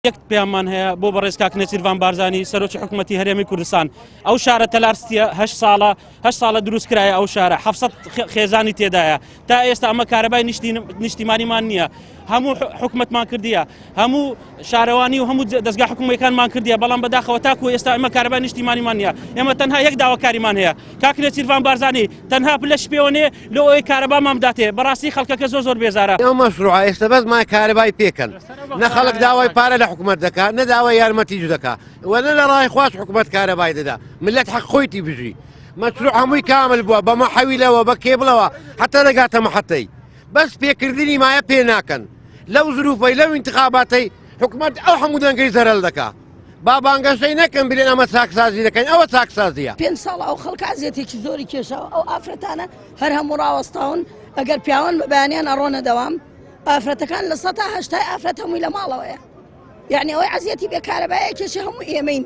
یەک پێیانمان هەیە بۆ بەڕێز کاک نەسیروان بارزانی سەرۆکی حکوومەتی هەرێمی کوردستان ئەو شارە تەلارستیە 8 ساڵە دروستکرایە ئەو شارە 700 خێزانی تێدایە تا ئێستا ئەمە کارەبای نیشتیمانیمان نییە هەموو حکوومەتمان کردیە هەموو شارەوانی و هەموو دەستگا حکوومەتەکانمان کردیە بەڵام بەداخەوە تاکو ئێستا ئەمە کارەبای نیشتیمانیمان نییە ئێمە تەنها یەک داواکاریمان هەیە کاک نەسیروان بارزانی تەنها پلەش پێوەنێ لە ئەوەی کارەبامان بداتێ بەڕاستی خەڵکەکە زۆر بێزارە ئەو مەشروعە ئێستا بەس مای کارەبای پێکەن نە خەڵک داوای پارە لە حکوومەت دەکات نە داوای یارمەتیش دەکات وەنە لە ڕای خواش حکوومەت کارەبای دەدا ملت حەق خۆیتی بژی مەشروع هەمووی کامل بووە بە مەحەویلەوە بە کێبڵەوە حتا دەگاتە مەحەتەی بەس پێکردنی مایە پێ ناکەن لەو ظروفەی لەو انتخاباتەی حکوومەت ئەو هەموو دەنگەی زەرەڵ دەکات بابانگەشەی نەکەن بلێن ئەمە چاکسازی دەکەن ئەوە چاکسازیە 5 ساڵ ئەو خەڵک ئازیەتێکی زۆری کێشاوە ئەو ئافرەتانە هەر هەموو ڕاوەستاون ئەگەر پیاوان بە بەیانیان ئەڕۆنە دەوام ئافرەتەکان لە 180 ئافرەت هەمووی لە ماڵەوەیە یعنی ئەوەی عەزیەتی بێکارەبایە کێشی هەموو ئێمەین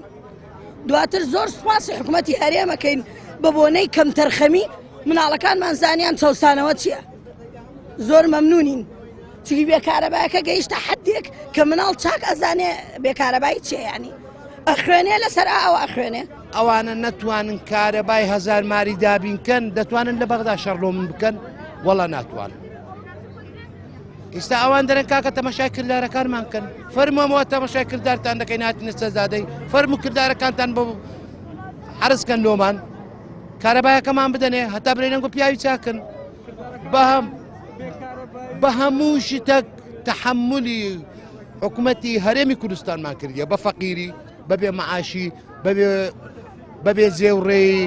دواتر زۆر سوپاسی حکوومەتی هەرێمەکەین بە بۆنەی کەم تەرخەمی مناڵەکانمان زانیان چەوسانەوە چییە زۆر مەمنونین چی بێکارەبایەکە گەیشتە حدێک کە مناڵ چاک ئەزانێ بێکارەبایی چیە یعنی ئەخوێنێ لەسەر ئەوە ئەخوێنێ ئەوانە نەتوانن کارەبای 1000 ماری دابینکەن دەتوانن لە بەغدا شەڕلۆ من بکەن وەڵا ناتوانن ئێستا ئەوان دەرەن کاکە تەماشای کردارەکانمان کەن فەرمووەمەوە تەماشای کردارتان دەکەین هاتینە سەرزادەی فەرموو کردارەکانتان بۆ عەرزکەن لۆمان کارەبایەکەمان بدەنێ هەتا برێنەنگۆ پیاوی چاکن بە هەموو شتێک تەحملی حکوومەتی هەرێمی کوردستانمان کردیە بە فەقیری بەبێ مەعاشی بەبێ زێوڕێی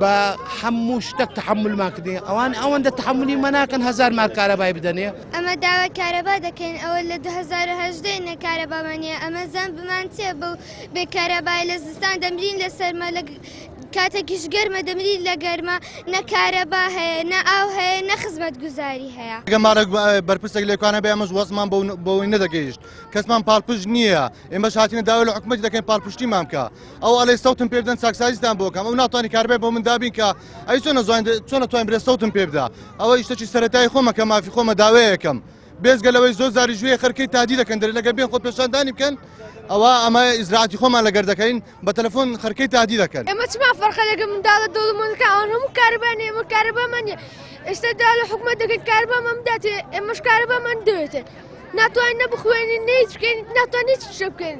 بە هەموو شتێک تەحملمان کردی ئەوەندە تەحملی مەناکەن 1000 مار کارەبای بدەنێ ئەمە داوا کارەبا دەکەین ئەوە لە 2010 نە کارەبامانە ئەمە زەم بمان چێ بە بێکارەبای لە زستان دەمرین لە سەرمە لە کاتێکیش گەرمە دەمرین لە گەرمە نە کارەبا هەیە نە ئاو هەیە نە خزمەت گوزاری هەیە گەمارە بەرپرسێک لێکوانە بێ ئەمەش وەزمان بەوەی نەدەگەیشت کەسمان پاڵپشت نییە ئێمەش هاتینە داوای لە حکوومەتی دەکەین پاڵپشتیمان بکە ئەو ئەڵێ سەوتم پێ بدەن چاکسازیتان بۆ بکەم ئەو ناتوانانی کارەبای بۆ من دابین کە ئەی چۆن نەتوانین برێ سەوتم پێ بدا ئەوە شتێکی سەرەتایی خۆمە کە مافی خۆمە داوایەکەم بێزگەلەوەی زۆر زاری ژوێ خەرکەی تادی دەکەن دەرێ لەگەر بێن خۆ پێشاندانی بکەن ئەمە ئیزراعەتی خۆمان لەگەر دەکەین بە تەلەفۆن خەرکەی تادی دەکەن ئێمە چما فەرقە لەگەڵ منداڵە دەوڵەمەندەکان ئەوان هەموو کارەبانێ ئێمە کارەبامان نییە ئێستا دا لە حکوومەت دەکەین کارەبامان بداتێ ئێمەش کارەبامان دەوێتێ ناتوانین نەبخوێنین نەهیچ بکەین ناتوانین هیچ شتێ بکەین